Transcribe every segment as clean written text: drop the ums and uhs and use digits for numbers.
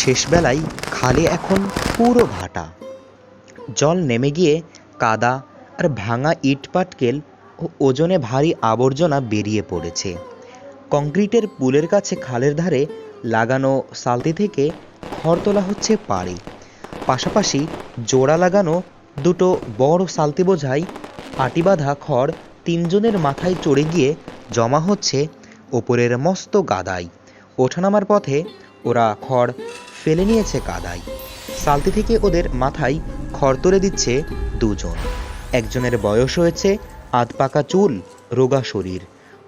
শেষবেলায় খালে এখন পুরো ভাটা। জল নেমে গিয়ে কাদা আর ভাঙা ইট পাটকেল ও ওজনে ভারী আবর্জনা বেরিয়ে পড়েছে। কংক্রিটের পুলের কাছে খালের ধারে লাগানো সালতি থেকে খড় তোলা হচ্ছে পাড়ে। পাশাপাশি জোড়া লাগানো দুটো বড় সালতি বোঝাই আটি বাঁধা খড় তিনজনের মাথায় চড়ে গিয়ে জমা হচ্ছে ওপরের মস্ত গাদায়। ওঠানামার পথে ওরা খড় ফেলে নিয়েছে কাদায়। সালতি থেকে ওদের মাথায় খড় তুলে দিচ্ছে দুজন। একজনের বয়স হয়েছে আধ পাকা চুল, রোগা শরীর।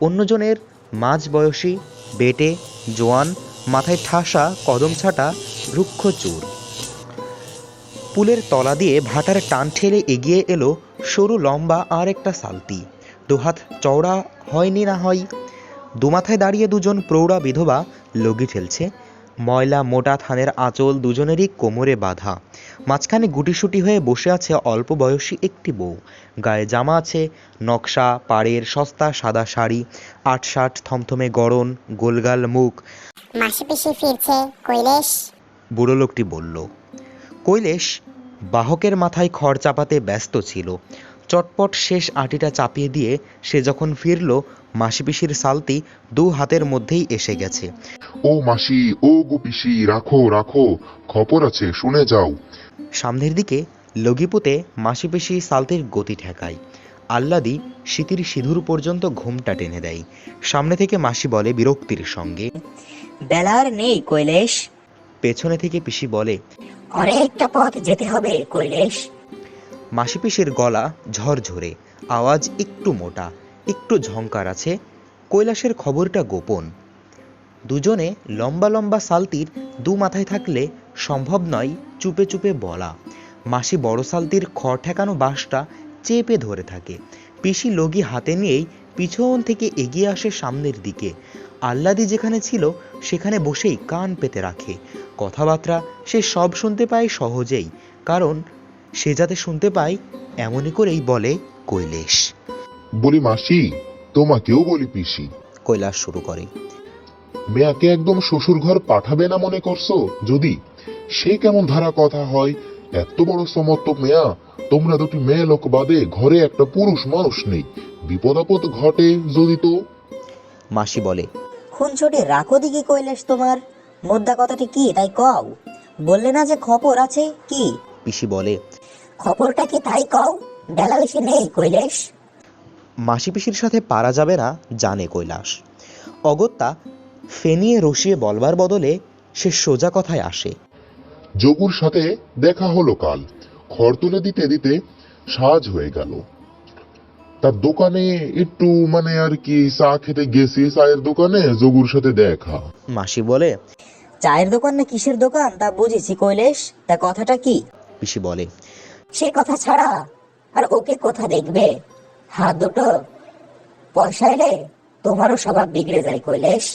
অন্যজনের মাঝ বয়সী, বেটে, জোয়ান, মাথায় ঠাসা কদম ছাটা রুক্ষ চুল। পুলের তলা দিয়ে ভাটার টান ঠেলে এগিয়ে এলো সরু লম্বা আর একটা সালতি। দুহাত চওড়া হয়নি না হয়। দুমাথায় দাঁড়িয়ে দুজন প্রৌঢ়া বিধবা লগি ঠেলছে। ময়লা মোটা থানের আঁচল দুজনেরই কোমরে বাঁধা। মাঝখানে গুটিসুটি হয়ে বসে আছে অল্প বয়সী একটি বউ। গায়ে জামা আছে নকশা পাড়ের সস্তা সাদা শাড়ি, আটসাট থমথমে গড়ন, গোলগাল মুখ। মাসি পিসি ফিরছে কৈলেশ, বুড়ো লোকটি বলল। কৈলেশ বাহকের মাথায় খড় চাপাতে ব্যস্ত ছিল। চটপট শেষ আটিটা চাপিয়ে দিয়ে সে যখন ফিরল, মাসি পিসির সালতি দু হাতের মধ্যেই এসে গেছে। ও মাসি, ও গো পিসি, রাখো রাখো, খবর আছে, শুনে যাও। সামনের দিকে লগিপুতে মাসি পিসি সালতির গতি ঠেকায়। আহ্লাদি শীতির সিঁদুর পর্যন্ত ঘুমটা টেনে দেয়। সামনে থেকে মাসি বলে বিরক্তির সঙ্গে, বেলার নেই কৈলেশ। পেছনে থেকে পিসি বলে, অনেকটা পথ যেতে হবে কৈলেশ। মাসি পিসির গলা ঝরঝরে, আওয়াজ একটু মোটা, একটু ঝংকার আছে। কৈলাসের খবরটা গোপন। দুজনে লম্বা লম্বা সালতির দু মাথায় থাকলে সম্ভব নয় চুপে চুপে বলা। মাসি বড় সালতির খড় ঠেকানো বাঁশটা চেপে ধরে থাকে। পিসি লগি হাতে নিয়েই পিছন থেকে এগিয়ে আসে সামনের দিকে। আহ্লাদি যেখানে ছিল সেখানে বসেই কান পেতে রাখে। কথাবার্তা সে সব শুনতে পায় সহজেই, কারণ সে যাতে শুনতে পায় এমনই করেই বলে কৈলেশ। বলি মাসি, তোমাকেও বলি পিসি। কৈলাস শুরু করে, মেয়াকে একদম শ্বশুর ঘর পাঠাবে না মনে করছো? যদি সে কেমন ধারা কথা হয়, এত বড় সমর্থ মেয়া, তোমরা দুটি মেয়ে লোক বাদে ঘরে একটা পুরুষ মানুষ নেই। বিপদ আপদ ঘটে যদি তো। মাসি বলে, খুনছুটি রাখো দিকে কৈলেশ, তোমার মোদ্দা কথাটি কি তাই কও। বললে না যে খবর আছে, কি পিসি বলে, খবরটা কি তাই কও। বেলা বেশি নেই কৈলেশ। মাসি পিসির সাথে পারা যাবে না জানে কৈলাস। অগত্যা ফেনিয়ে রসিয়ে বলবার বদলে সে সোজা কথায় আসে। যোগুর সাথে দেখা হলো কাল, খড় তুলে দিতে দিতে সাজ হয়ে গেল। তার দোকানে একটু মানে আর কি চা খেতে গেছি, চায়ের দোকানে যোগুর সাথে দেখা। মাসি বলে, চায়ের দোকান না কিসের দোকান তা বুঝেছি কৈলেশ, তা কথাটা কি। পিসি বলে, সে কথা ছাড়া আর ওকে কোথা দেখবে। হাত দুটো পয়সা এলে তোমারও স্বভাব বিগড়ে যায় কৈলেশ।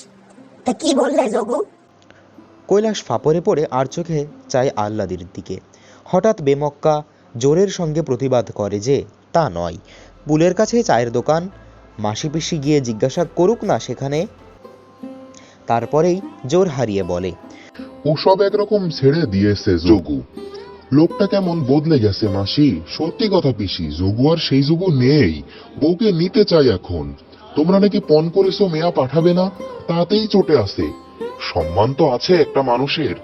তা কি বললে যোগু? কৈলাস ফাপড়ে পড়ে আর চোখে চায় আহ্লাদির দিকে। হঠাৎ বেমক্কা জোরের সঙ্গে প্রতিবাদ করে যে তা নয়, পুলের কাছে চায়ের দোকান। মাসি পিসি গিয়ে জিজ্ঞাসা করুক না সেখানে। তারপরেই জোর হারিয়ে বলে, ওসব একরকম ছেড়ে দিয়েছে যোগু। লোকটা কেমন বদলে গেছে মাসি, সত্যি কথা পিসি, যোগু আর সেই যোগু নেই। বউকে নিতে চাই এখন। তোমরা নাকি পণ করেছো মেয়া পাঠাবে না, তাতেই চটে আছে। সম্মান তো আছে একটা মানুষের।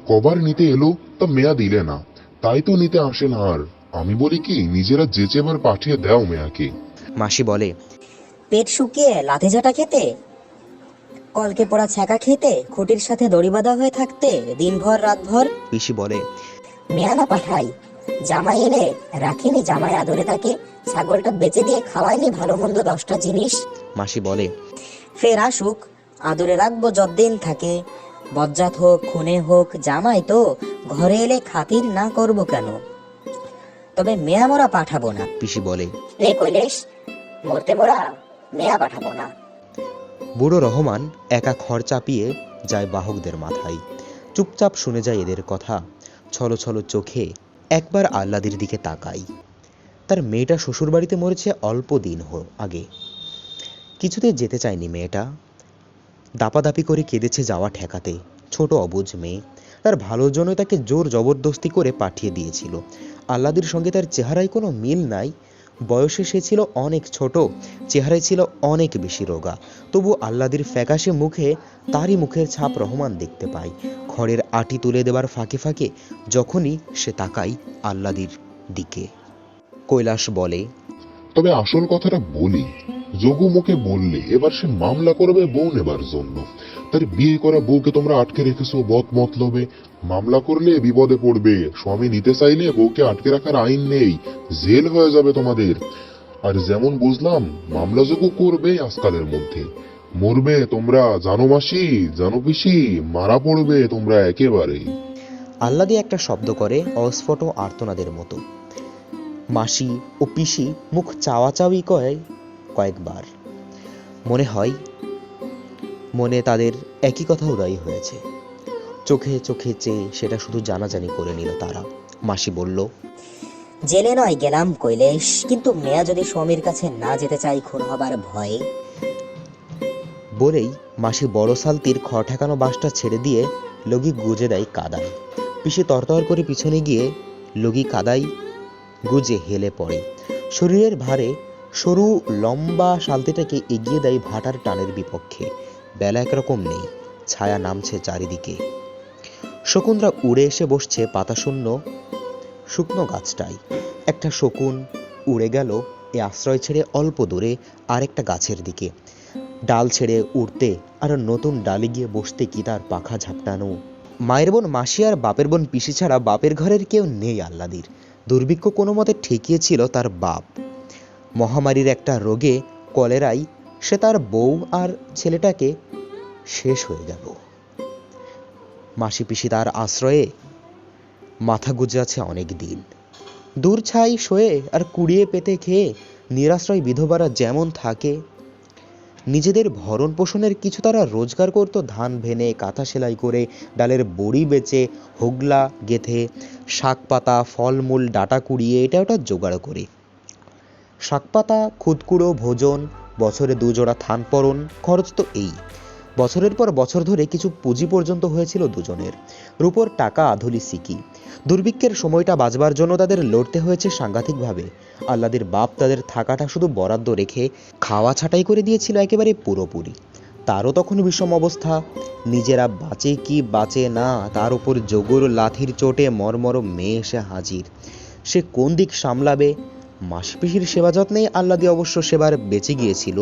কবার নিতে এলো তা মেয়া দিলে না, তাই তো নিতে আসে না আর। আমি বলি কি, নিজেরা যেচেবার পাঠিয়ে দাও মেয়াকে। মাসি বলে, পেট শুকিয়ে লাথি ঝাঁটা খেতে, কলকে পোড়া ছ্যাঁকা খেতে, খুঁটির সাথে দড়ি বাঁধা হয়ে থাকতে দিনভর রাতভর। পিসি বলে, মেয়া না পাঠাই, জামাই এলে রাখিনি, জামাই আদরে তাকে ছাগলটা বেচে দিয়ে খাওয়াইনি ভালো মন্দ 10টা জিনিস। মাসি বলে, ফের আসুক, আদরে রাখবো যতদিন থাকে। বজ্জাত হোক খুনে হোক, জামাই তো, ঘরে এলে খাতির না করব কেন। তবে মেয়া মোরা পাঠাবো না। পিসি বলে, রে কৈলেশ, মরতে মোরা মেয়া পাঠাবো না। বুড়ো রহমান একা খড় চাপিয়ে যায় বাহকদের মাথায়। চুপচাপ শুনে যায় এদের কথা। ছলো ছলো চোখে একবার আহ্লাদির দিকে তাকাই। তার মেয়েটা শ্বশুরবাড়িতে মরেছে অল্প দিন আগে। কিছুতে যেতে চায়নি মেয়েটা। দাপাদাপি করে কেঁদেছে যাওয়া ঠেকাতে। ছোট অবুঝ মেয়ে। তার ভালোর জন্য তাকে জোর জবরদস্তি করে পাঠিয়ে দিয়েছিল। আহ্লাদির সঙ্গে তার চেহারায় কোনো মিল নাই। বয়সে সে ছিল অনেক ছোট, চেহারায় ছিল অনেক বেশি রোগা। তবু আহ্লাদির ফ্যাকাশে মুখে তারই মুখের ছাপ রহমান দেখতে পায়। খড়ের আটি তুলে দেবার ফাঁকে ফাঁকে যখনই সে তাকায় আহ্লাদির দিকে। কৈলাস বলে, তবে আসল কথাটা বলি, যোগু মুখে বললে এবার সে মামলা করবে বউ নেবার জন্য। তার বিয়ে করা বউকে তোমরা আটকে রেখেছো বদ মতলবে। মামলা করলে বিপদে পড়বে। স্বামী নিতে চাইলে বউকে আটকে রাখার আইন নেই, জেল হয়ে যাবে তোমাদের। আর যেমন বুঝলাম মামলা যোগু করবে আজকালের মধ্যে। মরবে তোমরা, জানো মাসি, জানো পিসি, মারা পড়বে তোমরা একেবারে। আহ্লাদি একটা শব্দ করে অস্ফুট আর্তনাদের মতো। মাসি ও পিসি মুখ চাওয়াচাওয়ি করে কয়েকবার। মনে হয় মনে তাদের একই কথা উদয় হয়েছে। চোখে চোখে চেয়ে সেটা শুধু জানাজানি করে নিল তারা। মাসি বলল, জেলে নয় গেলাম কৈলেশ, কিন্তু মেয়া যদি স্বামীর কাছে না যেতে চাই খুন হবার ভয়ে। বলেই মাসি বড় সালতির খড় ঠেকানো বাঁশটা ছেড়ে দিয়ে লগি গুজে দেয় কাদায়। পিসি তরতর করে পিছনে গিয়ে লগি কাদায় গুজে হেলে পড়ে। শরীরের ভারে সরু লম্বা সালতিটাকে এগিয়ে দেয় ভাটার টানের বিপক্ষে। বেলা একরকম নেই, ছায়া নামছে চারিদিকে। শকুনরা উড়ে এসে বসছে পাতাশূন্য শুকনো গাছটায়। একটা শকুন উড়ে গেল এ আশ্রয় ছেড়ে অল্প দূরে আরেকটা গাছের দিকে। ডাল ছেড়ে উড়তে আর নতুন ডালে গিয়ে বসতে কি তার পাখা ঝাপটানো। মায়ের বোন মাসি আর বাপের বোন পিসি ছাড়া বাপের ঘরের কেউ নেই আহ্লাদির। দুর্ভিক্ষ কোনো মতে ঠেকিয়েছিল তার বাপ। মহামারীর একটা রোগে, কলেরায়, সে তার বউ আর ছেলেটাকে শেষ হয়ে গেল। মাসি পিসি তার আশ্রয়ে মাথা গুজে আছে অনেক দিন। দূর ছাই শোয়ে আর কুড়িয়ে পেতে খেয়ে নিরাশ্রয় বিধবারা যেমন থাকে। নিজেদের ভরণ পোষণের কিছু তারা রোজগার করত ধান ভেনে, কাঁথা সেলাই করে, ডালের বড়ি বেচে, হোগলা গেথে, শাক পাতা, ফলমূল ডাটা কুড়িয়ে এটা ওটা জোগাড় করে। শাক পাতা, খুদকুড়ো ভোজন, বছরে 2 জোড়া থান পরন, খরচ তো এই। বছরের পর বছর ধরে কিছু পুঁজি পর্যন্ত হয়েছিল দুজনের। রূপোর টাকা আধুলি সিকি। দুর্ভিক্ষের সময়টা বাঁচবার জন্য তাদের লড়তে হয়েছে সাংঘাতিকভাবে। আহ্লাদের বাপ তাদের থাকাটা শুধু বরাদ্দ রেখে খাওয়া ছাঁটাই করে দিয়েছিল একেবারে পুরোপুরি। তারও তখন বিষম অবস্থা। নিজেরা বাঁচে কি বাঁচে না তার উপর যোগুর লাথির চোটে মরমর মেয়ে এসে হাজির। সে কোন দিক সামলাবে? মাসি পিসির সেবা যত্নেই আহ্লাদি অবশ্য সেবার বেঁচে গিয়েছিল।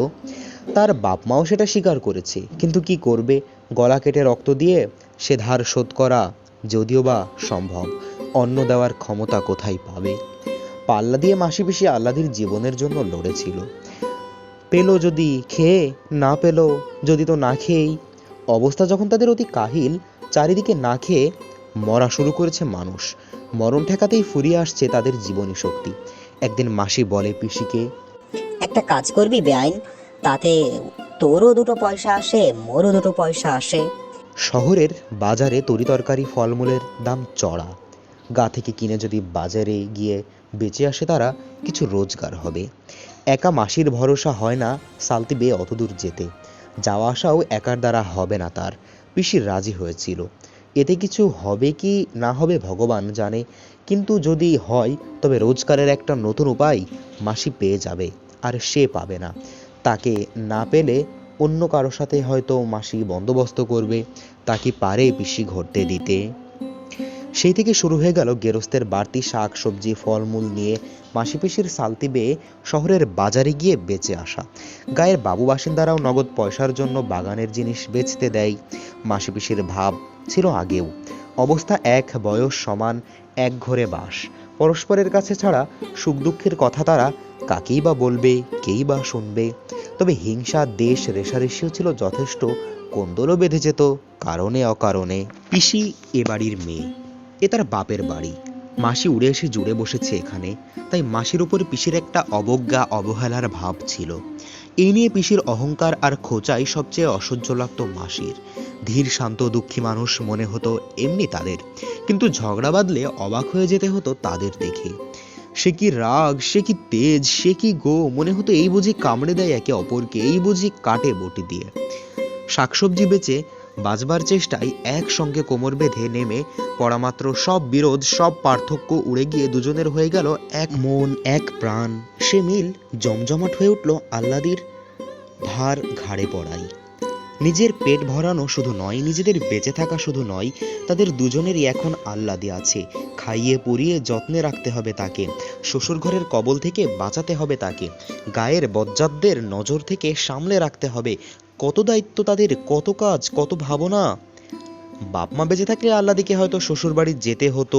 তার বাপ মাও সেটা স্বীকার করেছে। কিন্তু কি করবে? গলা কেটে রক্ত দিয়ে সে ধার শোধ করা যদিও বা সম্ভব, অন্ন দেওয়ার ক্ষমতা কোথায় পাবে? পাল্লা দিয়ে মাসি পিসি আহ্লাদির জীবনের জন্য লড়েছিল। পেল যদি খেয়ে, না পেল যদি তো না খেয়েই। অবস্থা যখন তাদের অতি কাহিল, চারিদিকে না খেয়ে মরা শুরু করেছে মানুষ। মরণ ঠেকাতেই ফুরিয়ে আসছে তাদের জীবনী শক্তি। একদিন মাসি বলে পিসিকে, একটা কাজ করবি বেআইন, তাতে তোরও 2 পয়সা আসে, মোরও 2 পয়সা আসে। শহরের বাজারে তরিতরকারি ফলমূলের দাম চড়া। গা থেকে কিনে যদি বাজারে গিয়ে বেঁচে আসে তারা, কিছু রোজগার হবে। একা মাসির ভরসা হয় না সালতি বেয়ে অতদূর যেতে। যাওয়া আসাও একার দ্বারা হবে না তার। পিসির রাজি হয়েছিল। এতে কিছু হবে কি না হবে ভগবান জানে, কিন্তু যদি হয় তবে রোজগারের একটা নতুন উপায় মাসি পেয়ে যাবে, আর সে পাবে না। তাকে না পেলে অন্য কারোর সাথে হয়তো মাসি বন্দোবস্ত করবে। তা কি পারে পিসি ঘটতে দিতে? সেই থেকে শুরু হয়ে গেল গেরস্তের বাড়তি শাক সবজি ফলমূল নিয়ে মাসি পিসির সালতি বেয়ে শহরের বাজারে গিয়ে বেচে আসা। গায়ের বাবু বাসিন্দারাও নগদ পয়সার জন্য বাগানের জিনিস বেচতে দেয়। মাসি পিসির ভাব ছিল আগেও। অবস্থা এক, বয়স সমান, এক ঘরে বাস। পরস্পরের কাছে ছাড়া সুখ দুঃখের কথা তারা কাকেই বা বলবে, কেই বা শুনবে। তবে হিংসা, দেশ রেষারেষিও ছিল যথেষ্ট। কোন্দলও বেঁধে যেত কারণে অকারণে। পিসি এ বাড়ির মেয়ে, এ তার বাপের বাড়ি। মাসি উড়ে এসে জুড়ে বসেছে এখানে, তাই মাসির উপর পিসির একটা অবজ্ঞা অবহেলার ভাব ছিল। এই নিয়ে পিসির অহংকার আর খোঁচাই সবচেয়ে অসহ্য লাগতো মাসির। ধীর শান্ত দুঃখী মানুষ মনে হতো এমনি তাদের, কিন্তু ঝগড়া বাঁধলে অবাক হয়ে যেতে হতো তাদের দেখে। সে কি রাগ, সে কি তেজ, সে কি গো! মনে হতো এই বুঝি কামড়ে দেয় একে অপরকে, এই বুঝি কাটে বটি দিয়ে। শাকসবজি বেচে বাঁচবার চেষ্টায় একসঙ্গে কোমর বেঁধে নেমে পড়া মাত্র সব বিরোধ, সব পার্থক্য উড়ে গিয়ে দুজনের হয়ে গেল এক মন, এক প্রাণ। সে মিল জমজমাট হয়ে উঠল আহ্লাদির ভার ঘাড়ে পড়াই। নিজের পেট ভরানো শুধু নয়, নিজেদের বেঁচে থাকা শুধু নয়, তাদের দুজনেরই এখন আহ্লাদি আছে। খাইয়ে পরিয়ে যত্নে রাখতে হবে তাকে, শ্বশুর ঘরের কবল থেকে বাঁচাতে হবে তাকে, গায়ের বজ্জাতদের নজর থেকে সামলে রাখতে হবে। কত দায়িত্ব তাদের, কত কাজ, কত ভাবনা। বাপ মা বেঁচে থাকলে আহ্লাদিকে হয়তো শ্বশুর বাড়ি যেতে হতো,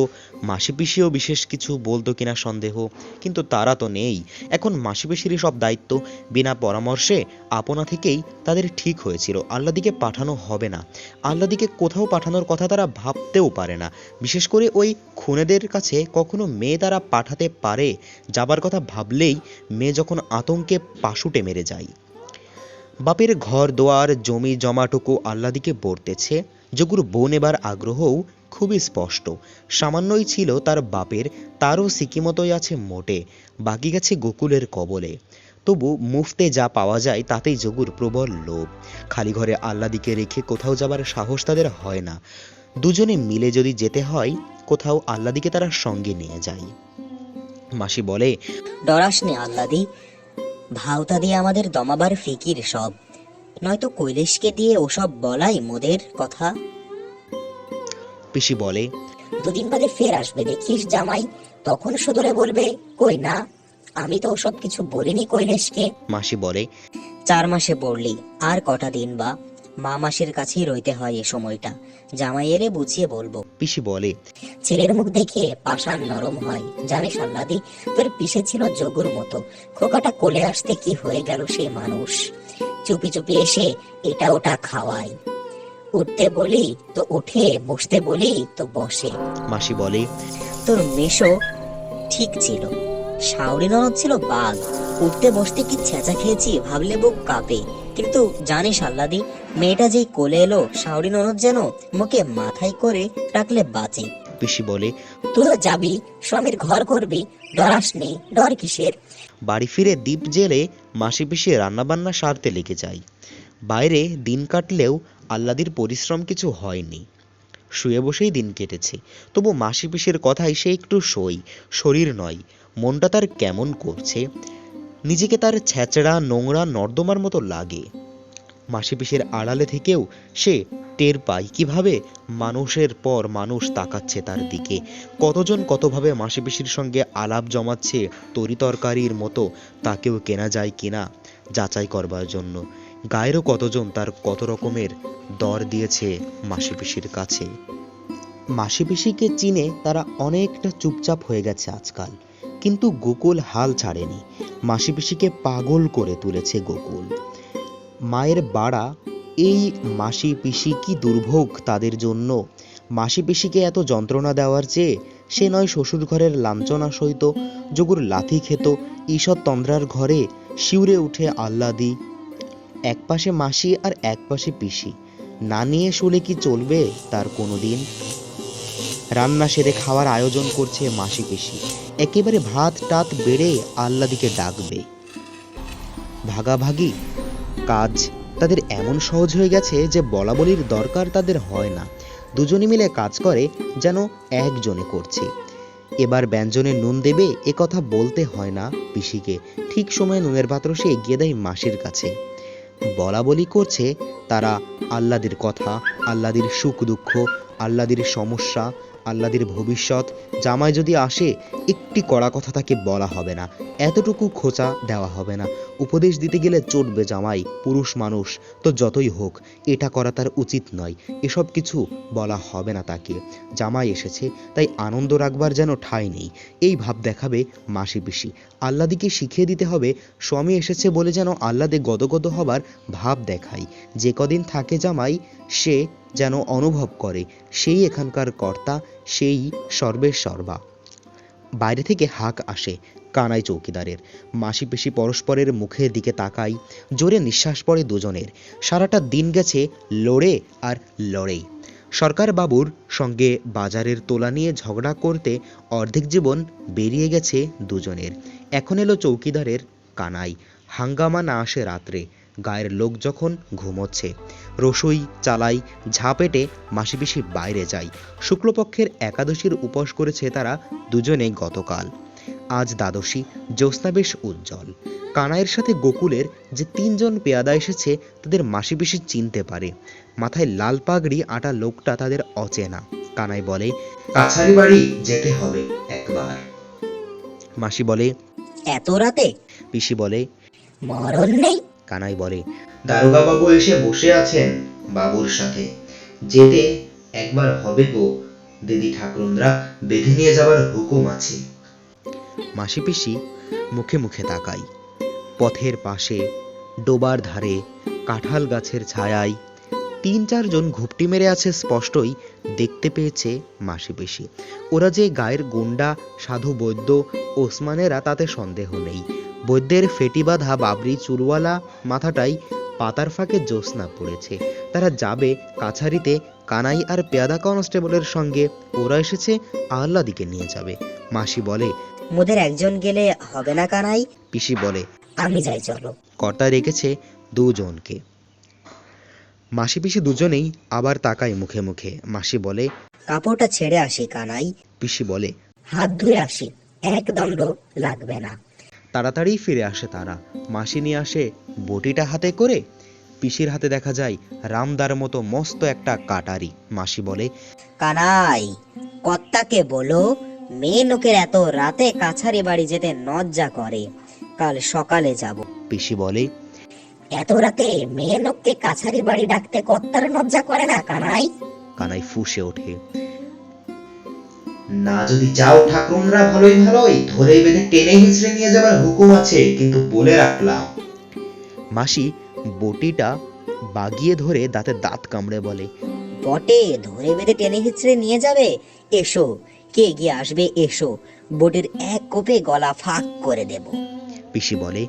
মাসি পিসিও বিশেষ কিছু বলতো কিনা সন্দেহ, কিন্তু তারা তো নেই। এখন মাসি পিসিরই সব দায়িত্ব। বিনা পরামর্শে আপনা থেকেই তাদের ঠিক হয়েছিল আহ্লাদিকে পাঠানো হবে না। আহ্লাদিকে কোথাও পাঠানোর কথা তারা ভাবতেও পারে না। বিশেষ করে ওই খুনেদের কাছে কখনো মেয়ে তারা পাঠাতে পারে? যাবার কথা ভাবলেই মেয়ে যখন আতঙ্কে পাশুটে মেরে যায়। বাপের ঘর দোয়ার জমি জমাটুকু আহ্লাদিকে বর্তেছে। যোগুর বোন এবার আগ্রহও খুবই স্পষ্ট। সামান্যই ছিল তার বাপের, তারও সিকিমতোই আছে মোটে, বাকি গেছে গোকুলের কবলে। তবু মুফতে যা পাওয়া যায় তাতেই যোগুর প্রবল লোভ। খালি ঘরে আহ্লাদিকে রেখে কোথাও যাবার সাহস তাদের হয় না। দুজনে মিলে যদি যেতে হয় কোথাও, আহ্লাদিকে তারা সঙ্গে নিয়ে যায়। মাসি বলে, ডরাস নে আহ্লাদি, ভাওতা দিয়ে আমাদের দমাবার ফিকির সব, নয়তো কৈলেশকে দিয়ে ওসব বলাই মোদের কথা। পিসি বলে, দুদিন বাদে ফের আসবে দেখিস জামাই, তখন সুদরে বলবে কই না, আমি তো ওসব কিছু বলিনি কৈলেশকে। মাসি বলে, 4 মাসে পড়লি আর কটা দিন বা, মা মাসির কাছেই রইতে হয় এ সময়টা, জামাই এলে বুঝিয়ে বলবো। পিসি বলে, ছেলের মুখ দেখে পাষাণ নরম হয়, জানিস আহ্লাদি, তোর পিসে ছিল যোগুর মতো, খোকাটা কোলে আসতে কি হয়ে গেল সে মানুষ। চুপি চুপি এসে এটা ওটা খাওয়ায়, উঠতে বলি তো উঠে, বসতে বলি তো বসে। মাসি বলে, তোর মেশো ঠিক ছিল, শাওরি ননদ ছিল বাঘ, উঠতে বসতে কি ছেঁচা খেয়েছি ভাবলে বুক কাঁপে। কিন্তু জানিস আহ্লাদি, মেয়েটা যেই কোলে এলো, শাওরি ননদ যেন মুখে মাথায় করে রাখলে বাঁচে। পিসি বলে, তুইও যাবি, স্বামীর ঘর করবি, ডরাস নেই, ডর কিসের। বাড়ি ফিরে দ্বীপ জেলে মাসি পিসি রান্নাবান্না সারতে লেগে যায়। বাইরে দিন কাটলেও আহ্লাদির পরিশ্রম কিছু হয়নি, শুয়ে বসেই দিন কেটেছে। তবু মাসি পিসির কথায় সে একটু সই, শরীর নয়, মনটা তার কেমন করছে। নিজেকে তার ছেঁচড়া নোংরা নর্দমার মতো লাগে। মাসি পিসির আড়ালে থেকেও সে টের পায় কিভাবে মানুষের পর মানুষ তাকাচ্ছে তার দিকে। কতজন কতভাবে মাসি পিসির সঙ্গে আলাপ জমাচ্ছে তরি তরকারির মতো, তাকেও কেনা যায় কিনা যাচাই করবার জন্য। গায়েরও কতজন তার কত রকমের দর দিয়েছে মাসি পিসির কাছে। মাসি পিসিকে চিনে তারা অনেকটা চুপচাপ হয়ে গেছে আজকাল, কিন্তু গোকুল হাল ছাড়েনি। মাসি পিসিকে পাগল করে তুলেছে গোকুল। মায়ের বাড়া এই মাসি পিসি কি দুর্ভোগ তাদের জন্য। মাসি পিসিকে এত যন্ত্রণা দেওয়ার চেয়ে সে নয় শ্বশুর ঘরের লাঞ্ছনা সইত, যোগুর লাথি খেত, ঈষৎ তন্দ্রার ঘরে শিউরে উঠে আহ্লাদি। এক পাশে মাসি আর এক পাশে পিসি, না নিয়ে শুলে কি চলবে তার কোনোদিন। রান্না সেরে খাওয়ার আয়োজন করছে মাসি পিসি, একেবারে ভাত টাত বেড়ে আহ্লাদিকে ডাকবে। ভাগাভাগি কাজ তাদের এমন সহজ হয়ে গেছে যে বলা বলির দরকার তাদের হয় না। দুজনে মিলে কাজ করে যেন একজনে করছে। এবার ব্যঞ্জনে নুন দেবে এ কথা বলতে হয় না পিসিকে, ঠিক সময়ে নুনের পাত্র সে এগিয়ে দেয় মাসির কাছে। বলা বলি করছে তারা আহ্লাদির কথা, আহ্লাদির সুখ দুঃখ, আহ্লাদির সমস্যা, আহ্লাদির ভবিষ্যৎ। জামাই যদি আসে একটি কড়া কথা তাকে বলা হবে না, এতটুকু খোঁচা দেওয়া হবে না। উপদেশ দিতে গেলে চটবে জামাই, পুরুষ মানুষ তো যতই হোক, এটা করা তার উচিত নয়, এসব কিছু বলা হবে না তাকে। জামাই এসেছে তাই আনন্দ রাখবার যেন ঠাঁই নেই, এই ভাব দেখাবে মাসি পিসি। আহ্লাদিকে শিখিয়ে দিতে হবে স্বামী এসেছে বলে যেন আহ্লাদে গদগদ হবার ভাব দেখায়। যে কদিন থাকে জামাই সে যেন অনুভব করে সেই এখানকার কর্তা, সেই সর্বের সর্বা। বাইরে থেকে হাঁক আসে কানাই চৌকিদারের। মাসি পিসি পরস্পরের মুখের দিকে তাকাই, জোরে নিঃশ্বাস পড়ে দুজনের। সারাটা দিন গেছে লড়ে আর লড়েই। সরকার বাবুর সঙ্গে বাজারের তোলা নিয়ে ঝগড়া করতে অর্ধেক জীবন বেরিয়ে গেছে দুজনের। এখন এলো চৌকিদারের কানাই। হাঙ্গামা না আসে রাত্রে, গায়ের লোক যখন ঘুমোচ্ছে। রসুই চালাই ঝাঁপেটে মাসি পিসি বাইরে যায়। শুক্লপক্ষের একাদশীর উপোস করেছে তারা দুজনে গতকাল। আজ দ্বাদশী, জ্যোৎস্না বেশ উজ্জ্বল। কানাইয়ের সাথে গোকুলের যে 3 জন পেয়াদা এসেছে তাদের মাসি পিসি চিনতে পারে। মাথায় লাল পাগড়ি আটা লোকটা তাদের অচেনা। কানাই বলে, কাছারি বাড়ি যেতে হবে একবার। মাসি বলে, এত রাতে? পিসি বলে, মরণ নেই। কানাই বলে, দারোগা বাবু এসে বসে আছেন বাবুর সাথে, যেতে একবার হবে গো দিদি ঠাকুরুনরা, বেঁধে নিয়ে যাবার হুকুম আছে। মাসি পিসি মুখে মুখে তাকাই। পথের পাশে ডোবার ধারে কাঁঠাল গাছের ছায়ায় 3-4 জন ঘুপটি মেরে আছে, স্পষ্টই দেখতে পেয়েছে মাসি পিসি। ওরা যে গায়ের গুন্ডা সাধু বৈদ্য ওসমানেরা তাতে সন্দেহ নেই। বৈদ্যের ফেটি বাঁধা বাবরি চুলওয়ালা মাথাটাই পাতার ফাঁকে জ্যোৎস্না পড়েছে। তারা যাবে কাছারিতে কানাই আর পেয়াদা কনস্টেবলের সঙ্গে। ওরা এসেছে আহ্লাদিকে নিয়ে যাবে। মাসি বলে, মোদের একজন গেলে হবে না কানাই? পিসি বলে, আমি যাই, চলো। কর্তা রেখেছে 2 জনকে। মাসি পিসি দুজনেই আবার তাকায় মুখে মুখে। মাসি বলে, কাপড়টা ছেড়ে আসি কানাই। পিসি বলে, হাত ধুয়ে আসি, এক দণ্ড লাগবে না। তাড়াতাড়ি ফিরে আসে তারা। মাসি নিয়ে আসে বটিটা হাতে করে। পিসির হাতে দেখা যায় রামদার মতো মস্ত একটা কাটারি। মাসি বলে, কানাই, কর্তাকে বলো মেয়ে লোকের এত রাতে কাছারি বাড়ি যেতে লজ্জা করে, কাল সকালে যাব। পিসি বলে, এত রাতে মেয়ে লোককে কাছারি বাড়ি ডাকতে কর্তার লজ্জা করে না কানাই? কানাই ফুঁসে ওঠে, না যদি যাও ঠাকুররা ভালোই ভালোই, ধরে বেঁধে টেনে হিঁচড়ে নিয়ে যাবার হুকুম আছে, কিন্তু বলে রাখলাম। মাসি বটিটা বাগিয়ে ধরে দাঁতে দাঁত কামড়ে বলে, বটে ধরে বেঁধে টেনে হিচড়ে নিয়ে যাবে? এসো, কে গিয়ে আসবে, এসো, বটির এক কোপে গলা ফাঁক করে দেব। পিসি বলে,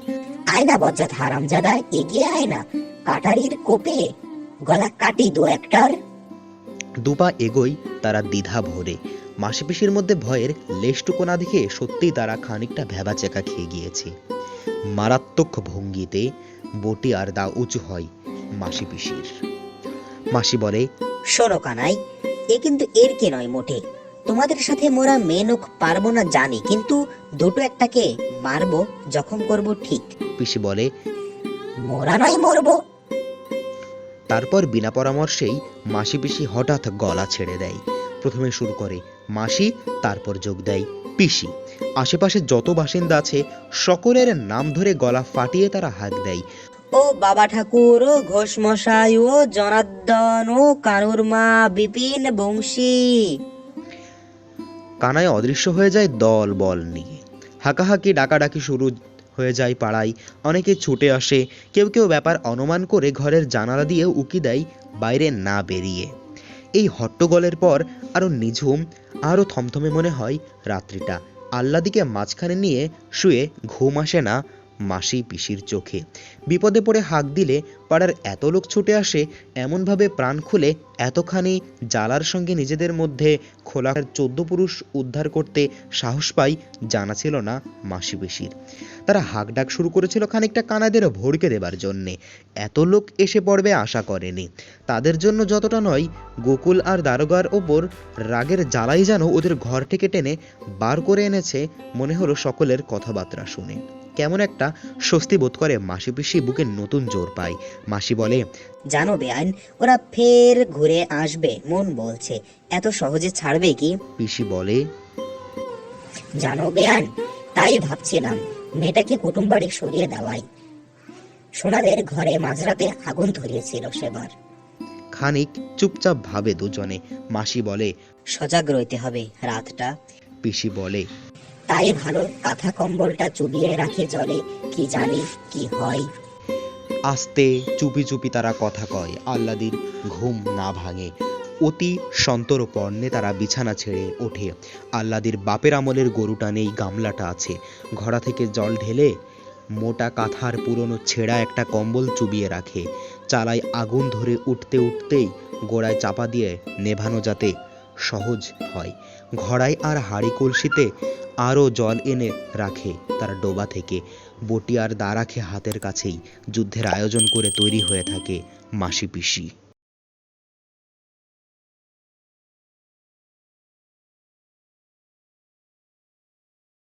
আয় না বজ্জাত হারামজাদা, এগিয়ে আয় না, কাটারির কোপে গলা কাটি 2-1টার। 2 পা এগোই তারা দ্বিধা ভরে। মাসি পিসির মধ্যে ভয়ের লেশটুকু না দেখে সত্যিই তারা খানিকটা ভেবাচেকা খেয়ে গিয়েছে। মারাত্মক ভঙ্গিতে বটি আর দা উঁচু হয় মাসি পিসির। মাসি বলে, শোনো কানাই, এ কিন্তু এর কে নয় মোটে। তোমাদের সাথে মোরা মেনক পারবো না জানি, কিন্তু 2-1টাকে মারবো, জখম করব ঠিক। পিসি বলে, মোরা নয় মরবো। তারপর বিনা পরামর্শেই মাসি পিসি হঠাৎ গলা ছেড়ে দেয়। প্রথমে শুরু করে মাসি, তারপর যোগ দেয় পিসি। আশেপাশে যত বাসিন্দা আছে সকলের নাম ধরে গলা ফাটিয়ে তারা হাঁক দেয়, ও বাবা ঠাকুর, ও ঘোষ মশাই, ও জনার্দন, ও কানুর মা, বিপিন, বংশী। কানায় অদৃশ্য হয়ে যায় দল বল নিয়ে। হাঁকাহাঁকি ডাকাডাকি শুরু হয়ে যায় পাড়ায়। অনেকে ছুটে আসে, কেউ কেউ ব্যাপার অনুমান করে ঘরের জানালা দিয়ে উকি দেয় বাইরে না বেরিয়ে। এই হট্টগোলের পর আরো নিঝুম, আরো থমথমে মনে হয় রাত্রিটা। আল্লাদিকে মাঝখানে নিয়ে শুয়ে ঘুম আসে না মাসি পিসির চোখে। বিপদে পড়ে হাঁক দিলে পাড়ার এত লোক ছুটে আসে, এমনভাবে প্রাণ খুলে এতখানি জ্বালার সঙ্গে নিজেদের মধ্যে খোলা 14 পুরুষ উদ্ধার করতে সাহস পাই জানা ছিল না মাসি পিসির। তারা হাঁক ডাক শুরু করেছিল খানিকটা কানাইদের ভড়কে দেবার জন্যে। এত লোক এসে পড়বে আশা করেনি। তাদের জন্য যতটা নয়, গোকুল আর দারোগার ওপর রাগের জ্বালাই যেন ওদের ঘর থেকে টেনে বার করে এনেছে মনে হলো সকলের কথাবার্তা শুনে। কেমন একটা স্বস্তি বোধ করে মাসি পিসি, বুকে নতুন জোর পায়। মাসি বলে, জানো বেআইন, ওরা ফের ঘুরে আসবে মন বলছে, এত সহজে ছাড়বে কি? পিসি বলে, জানো বেয়ান, তাই ভাবছিলাম মেয়েটাকে কুটুম বাড়ি সরিয়ে দেওয়াই। সোনাদের ঘরে মাঝরাতে আগুন ধরিয়েছিল সেবার। খানিক চুপচাপ ভাবে দুজনে। মাসি বলে, সজাগ রইতে হবে রাতটা। পিসি বলে, তাই ভালো কাঁথা কম্বলটা চুবিয়ে রাখে জলে, কি জানি কি হয়। আস্তে চুপি চুপি তারা কথা কয়। আল্লাদির ঘুম না ভাঙে। অতি সন্তর্পণে তারা বিছানা ছেড়ে ওঠে। আল্লাদির বাপের আমলের গরুটা নেই, গামলাটা আছে। ঘড়া থেকে জল ঢেলে মোটা কাঁথার পুরনো ছেঁড়া একটা কম্বল চুবিয়ে রাখে। চালায় আগুন ধরে উঠতে উঠতেই গোড়ায় চাপা দিয়ে নেভানো যাতে সহজ হয়। ঘড়ায় আর হাঁড়ি কলসিতে আরও জল এনে রাখে তার ডোবা থেকে। বটি আর দা রাখে হাতের কাছেই যুদ্ধের আয়োজন করে তৈরি হয়ে থাকে মাসি পিসি।